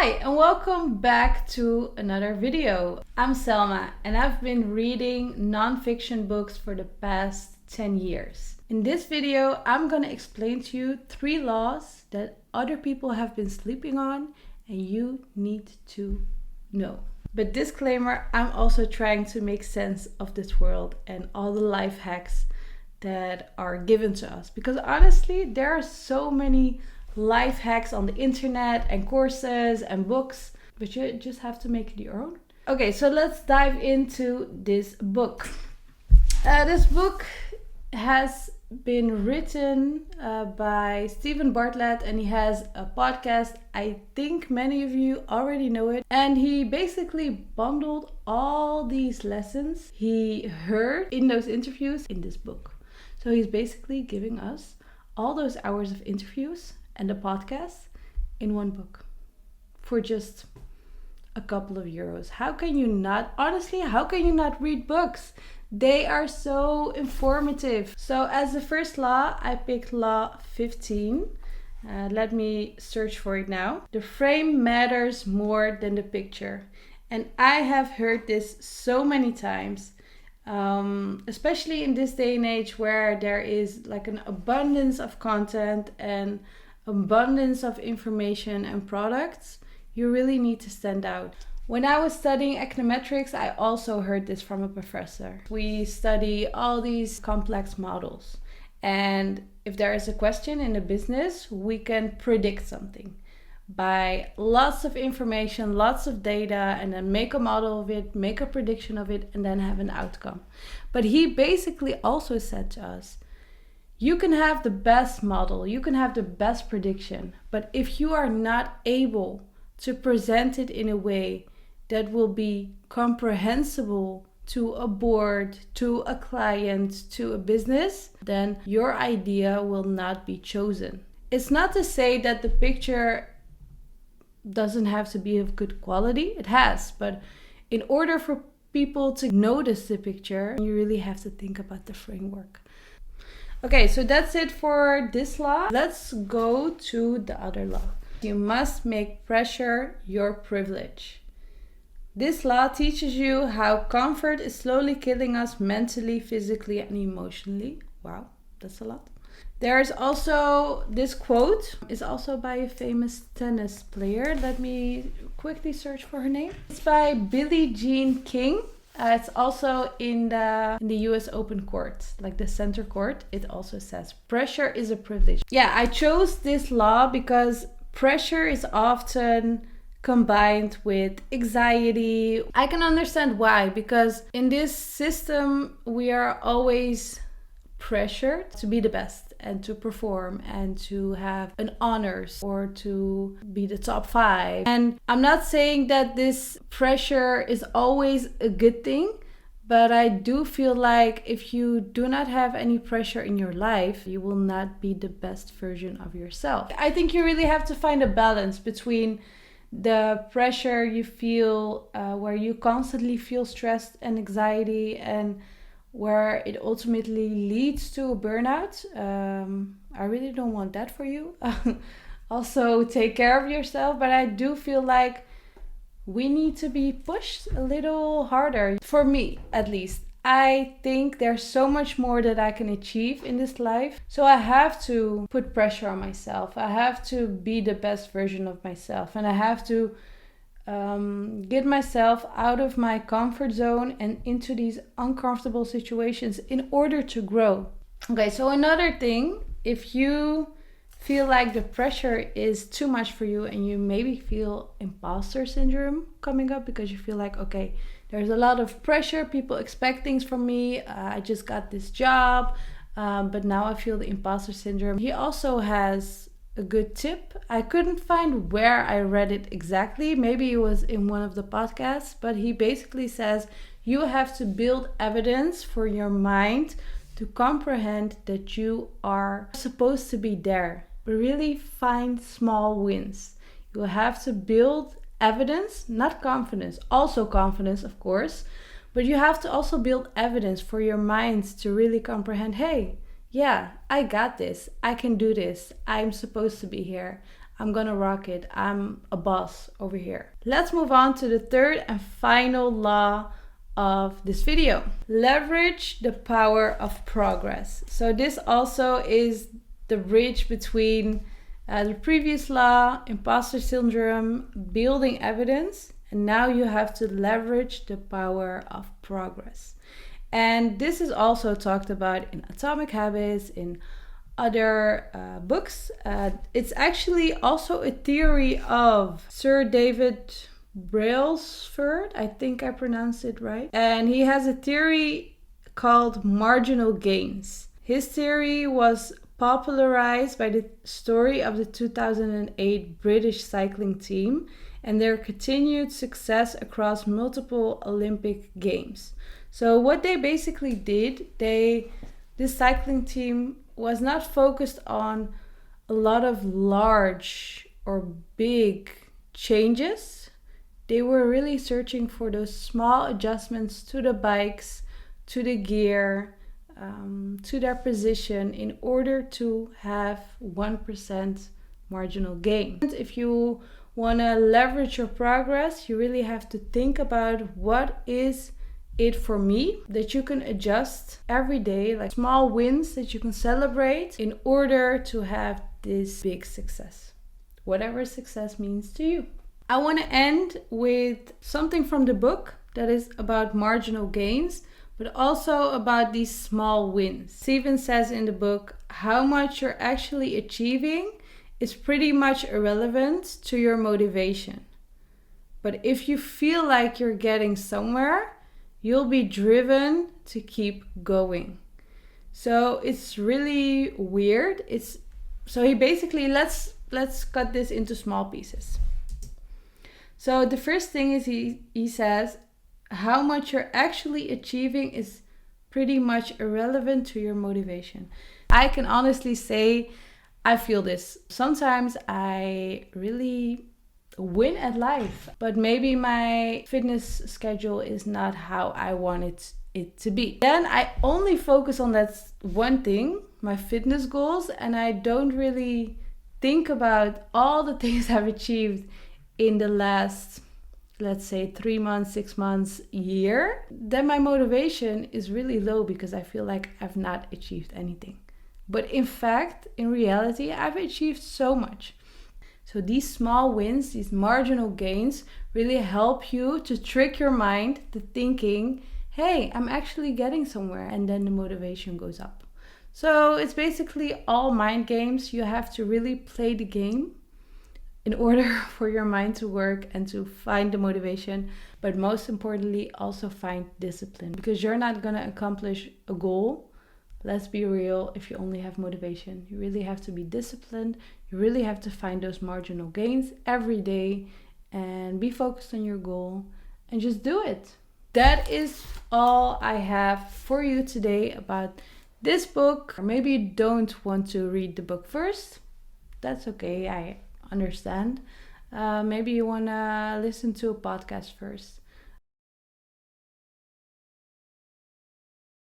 Hi and welcome back to another video. I'm Selma and I've been reading non-fiction books for the past 10 years. In this video, I'm gonna explain to you 3 laws that other people have been sleeping on and you need to know. But disclaimer, I'm also trying to make sense of this world and all the life hacks that are given to us. Because honestly, there are so many life hacks on the internet and courses and books, but you just have to make it your own. Okay, so let's dive into this book. This book has been written by Steven Bartlett and he has a podcast. I think many of you already know it. And he basically bundled all these lessons he heard in those interviews in this book. So he's basically giving us all those hours of interviews and the podcast in one book for just a couple of euros. How can you not read books? They are so informative. So as the first law, I picked law 15. Let me search for it now. The frame matters more than the picture. And I have heard this so many times, especially in this day and age where there is like an abundance of content and abundance of information and products. You really need to stand out. When I was studying econometrics, I also heard this from a professor. We study all these complex models. And if there is a question in a business, we can predict something by lots of information, lots of data, and then make a model of it, make a prediction of it, and then have an outcome. But he basically also said to us, you can have the best model, you can have the best prediction, but if you are not able to present it in a way that will be comprehensible to a board, to a client, to a business, then your idea will not be chosen. It's not to say that the picture doesn't have to be of good quality. It has, but in order for people to notice the picture, you really have to think about the framework. Okay, so that's it for this law. Let's go to the other law. You must make pressure your privilege. This law teaches you how comfort is slowly killing us mentally, physically, and emotionally. Wow, that's a lot. There's also this quote, is also by a famous tennis player. Let me quickly search for her name. It's by Billie Jean King. It's also in the US Open court, like the center court. It also says pressure is a privilege. Yeah, I chose this law because pressure is often combined with anxiety. I can understand why, because in this system we are always pressured to be the best and to perform and to have an honors or to be the top 5. And I'm not saying that this pressure is always a good thing, but I do feel like if you do not have any pressure in your life, you will not be the best version of yourself. I think you really have to find a balance between the pressure you feel where you constantly feel stressed and anxiety and where it ultimately leads to a burnout. I really don't want that for you. Also, take care of yourself, but I do feel like we need to be pushed a little harder. For me, at least. I think there's so much more that I can achieve in this life. So I have to put pressure on myself. I have to be the best version of myself. And I have to get myself out of my comfort zone and into these uncomfortable situations in order to grow. Okay, so another thing, if you feel like the pressure is too much for you and you maybe feel imposter syndrome coming up because you feel like, okay, there's a lot of pressure, people expect things from me, I just got this job, but now I feel the imposter syndrome. He also has a good tip. I couldn't find where I read it exactly. Maybe it was in one of the podcasts, but he basically says you have to build evidence for your mind to comprehend that you are supposed to be there. Really find small wins. You have to build evidence, not confidence. Also confidence, of course, but you have to also build evidence for your mind to really comprehend, hey, yeah, I got this. I can do this. I'm supposed to be here. I'm gonna rock it. I'm a boss over here. Let's move on to the third and final law of this video. Leverage the power of progress. So this also is the bridge between the previous law, imposter syndrome, building evidence, and now you have to leverage the power of progress. And this is also talked about in Atomic Habits, in other books. It's actually also a theory of Sir David Brailsford, I think I pronounced it right. And he has a theory called marginal gains. His theory was popularized by the story of the 2008 British cycling team and their continued success across multiple Olympic Games. So what they basically did, this cycling team was not focused on a lot of large or big changes. They were really searching for those small adjustments to the bikes, to the gear, to their position in order to have 1% marginal gain. If you want to leverage your progress, you really have to think about what is it for me that you can adjust every day, like small wins that you can celebrate in order to have this big success, whatever success means to you. I want to end with something from the book that is about marginal gains, but also about these small wins. Steven says in the book, how much you're actually achieving is pretty much irrelevant to your motivation. But if you feel like you're getting somewhere, you'll be driven to keep going. So it's really weird. So he basically, let's cut this into small pieces. So the first thing is he says, how much you're actually achieving is pretty much irrelevant to your motivation. I can honestly say I feel this. Sometimes I really win at life, but maybe my fitness schedule is not how I wanted it to be. Then I only focus on that one thing, my fitness goals, and I don't really think about all the things I've achieved in the last, let's say 3 months, 6 months, year. Then my motivation is really low because I feel like I've not achieved anything. But in fact, in reality, I've achieved so much. So these small wins, these marginal gains really help you to trick your mind to thinking, hey, I'm actually getting somewhere, and then the motivation goes up. So it's basically all mind games. You have to really play the game in order for your mind to work and to find the motivation, but most importantly, also find discipline, because you're not going to accomplish a goal. Let's be real, if you only have motivation. You really have to be disciplined. You really have to find those marginal gains every day and be focused on your goal and just do it. That is all I have for you today about this book. Or maybe you don't want to read the book first. That's okay, I understand. Maybe you want to listen to a podcast first.